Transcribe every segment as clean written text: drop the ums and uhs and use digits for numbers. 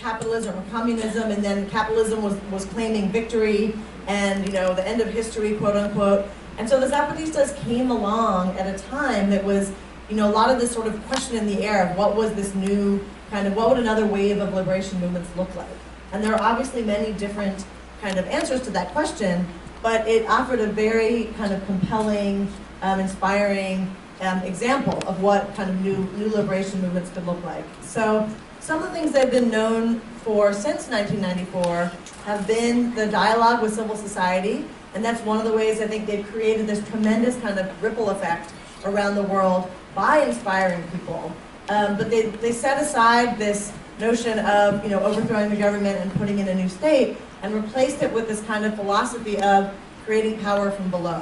capitalism or communism, and then capitalism was claiming victory and, you know, the end of history, quote unquote. And so the Zapatistas came along at a time that was, you know, a lot of this sort of question in the air of what was this new kind of, what would another wave of liberation movements look like? And there are obviously many different kind of answers to that question, but it offered a very kind of compelling, inspiring example of what kind of new liberation movements could look like. So some of the things they've been known for since 1994 have been the dialogue with civil society, and that's one of the ways I think they've created this tremendous kind of ripple effect around the world by inspiring people. But they set aside this notion of, you know, overthrowing the government and putting in a new state, and replaced it with this kind of philosophy of creating power from below.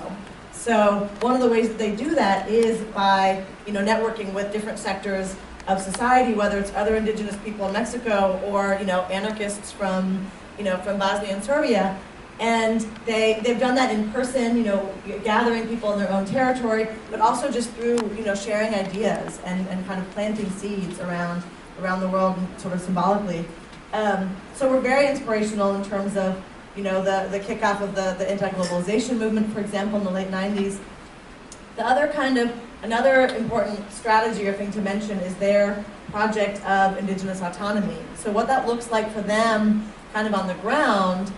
So one of the ways that they do that is by, you know, networking with different sectors of society, whether it's other indigenous people in Mexico or, you know, anarchists from, you know, from Bosnia and Serbia. And they've done that in person, you know, gathering people in their own territory, but also just through, you know, sharing ideas and kind of planting seeds around the world, sort of symbolically. So we're very inspirational in terms of, you know, the kickoff of the anti-globalization movement, for example, in the late 90s. The other kind of, another important strategy or thing to mention is their project of indigenous autonomy. So what that looks like for them kind of on the ground,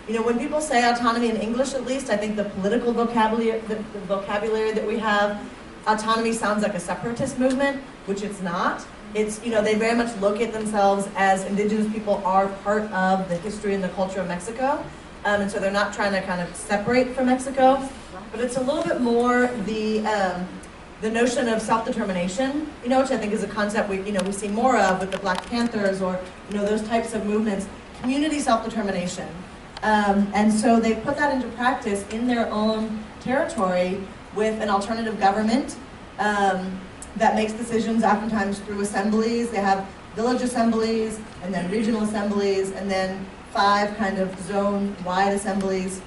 you know, when people say autonomy in English, at least, I think the political vocabulary, the vocabulary that we have, autonomy sounds like a separatist movement, which it's not. It's, you know, they very much look at themselves as indigenous people are part of the history and the culture of Mexico. And so they're not trying to kind of separate from Mexico, but it's a little bit more the notion of self-determination, you know, which I think is a concept we see more of with the Black Panthers or, you know, those types of movements, community self-determination. And so they put that into practice in their own territory with an alternative government that makes decisions oftentimes through assemblies. They have village assemblies, and then regional assemblies, and then 5 kind of zone-wide assemblies,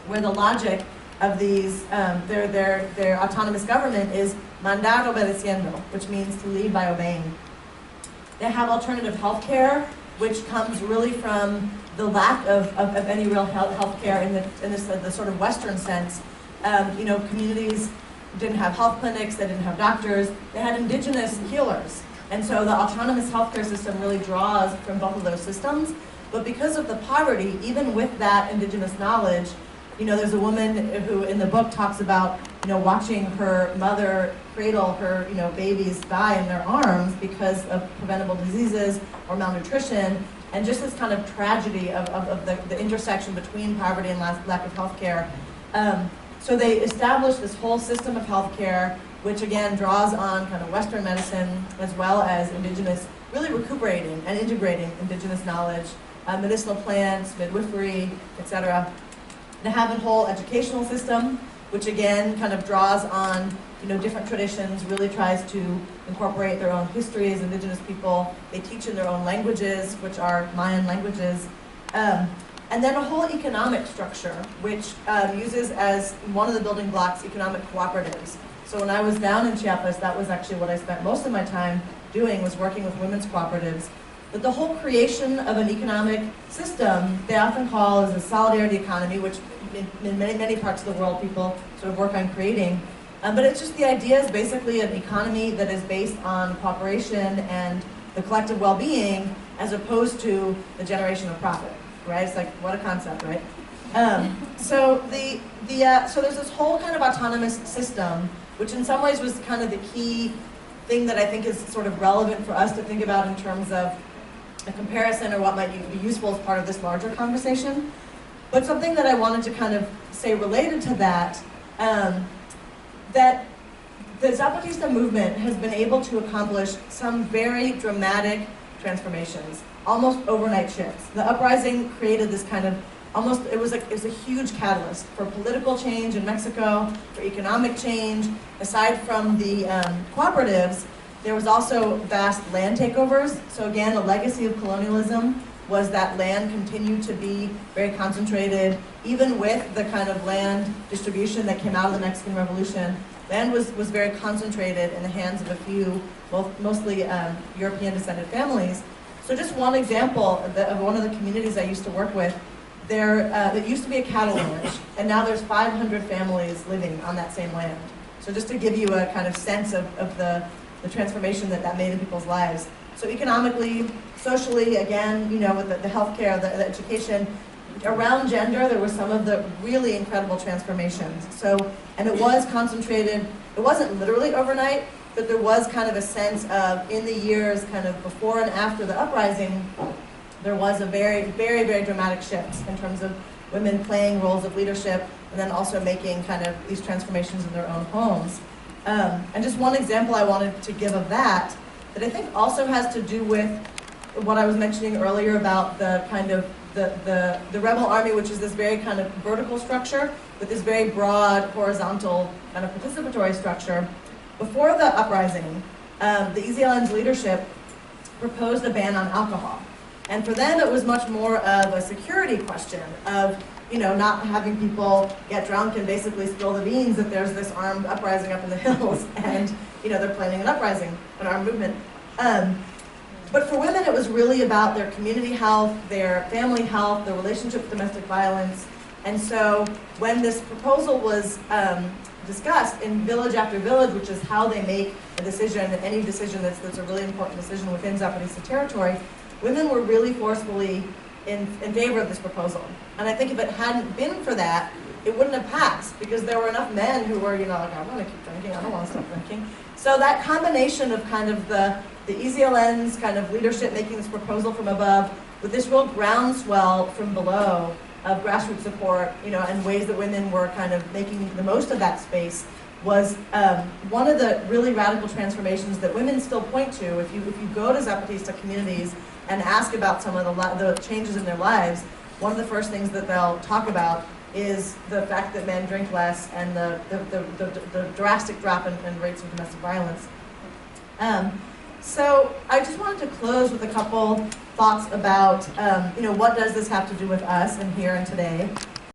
where the logic of these, their autonomous government is mandar obedeciendo, which means to lead by obeying. They have alternative health care, which comes really from the lack of any real health care in the sort of Western sense. You know, communities didn't have health clinics, they didn't have doctors, they had indigenous healers. And so the autonomous healthcare system really draws from both of those systems. But because of the poverty, even with that indigenous knowledge, you know, there's a woman who in the book talks about, you know, watching her mother cradle her, you know, babies die in their arms because of preventable diseases or malnutrition, and just this kind of tragedy of the intersection between poverty and lack of health care. So they established this whole system of healthcare, which again draws on kind of Western medicine as well as indigenous, really recuperating and integrating indigenous knowledge, medicinal plants, midwifery, etc. They have a whole educational system, which again kind of draws on, you know, different traditions, really tries to incorporate their own history as indigenous people. They teach in their own languages, which are Mayan languages. And then a whole economic structure, which uses as one of the building blocks economic cooperatives. So when I was down in Chiapas, that was actually what I spent most of my time doing, was working with women's cooperatives. But the whole creation of an economic system, they often call as a solidarity economy, which in many parts of the world people sort of work on creating. But it's just the idea is basically an economy that is based on cooperation and the collective well-being, as opposed to the generation of profit. Right? It's like, what a concept, right? So so there's this whole kind of autonomous system, which in some ways was kind of the key thing that I think is sort of relevant for us to think about in terms of a comparison or what might be useful as part of this larger conversation. But something that I wanted to kind of say related to that, that the Zapatista movement has been able to accomplish some very dramatic transformations, almost overnight shifts. The uprising created this kind of it was a huge catalyst for political change in Mexico, for economic change. Aside from the cooperatives, there was also vast land takeovers. So again, a legacy of colonialism was that land continued to be very concentrated, even with the kind of land distribution that came out of the Mexican Revolution. Land was very concentrated in the hands of a few, mostly European-descended families. So just one example of one of the communities I used to work with, it used to be a cattle ranch, and now there's 500 families living on that same land. So just to give you a kind of sense of the transformation that made in people's lives. So economically, socially, again, you know, with the healthcare, the education, around gender, there were some of the really incredible transformations. So, and it was concentrated, it wasn't literally overnight, but there was kind of a sense of, in the years kind of before and after the uprising, there was a very, very, very dramatic shift in terms of women playing roles of leadership and then also making kind of these transformations in their own homes. And just one example I wanted to give of that I think also has to do with what I was mentioning earlier about the kind of the rebel army, which is this very kind of vertical structure with this very broad horizontal kind of participatory structure. Before the uprising, the EZLN's leadership proposed a ban on alcohol. And for them, it was much more of a security question of, you know, not having people get drunk and basically spill the beans that there's this armed uprising up in the hills and, you know, they're planning an uprising, an armed movement. But for women, it was really about their community health, their family health, their relationship with domestic violence. And so when this proposal was discussed in village after village, which is how they make a decision, any decision that's a really important decision within Zapatista territory, women were really forcefully in favor of this proposal. And I think if it hadn't been for that, it wouldn't have passed, because there were enough men who were, you know, like, I want to keep drinking, I don't want to stop drinking. So that combination of kind of the EZLN's kind of leadership making this proposal from above, with this real groundswell from below of grassroots support, you know, and ways that women were kind of making the most of that space, was one of the really radical transformations that women still point to. If you go to Zapatista communities and ask about some of the changes in their lives, one of the first things that they'll talk about is the fact that men drink less and the drastic drop in rates of domestic violence. So I just wanted to close with a couple thoughts about, you know, what does this have to do with us and here and today.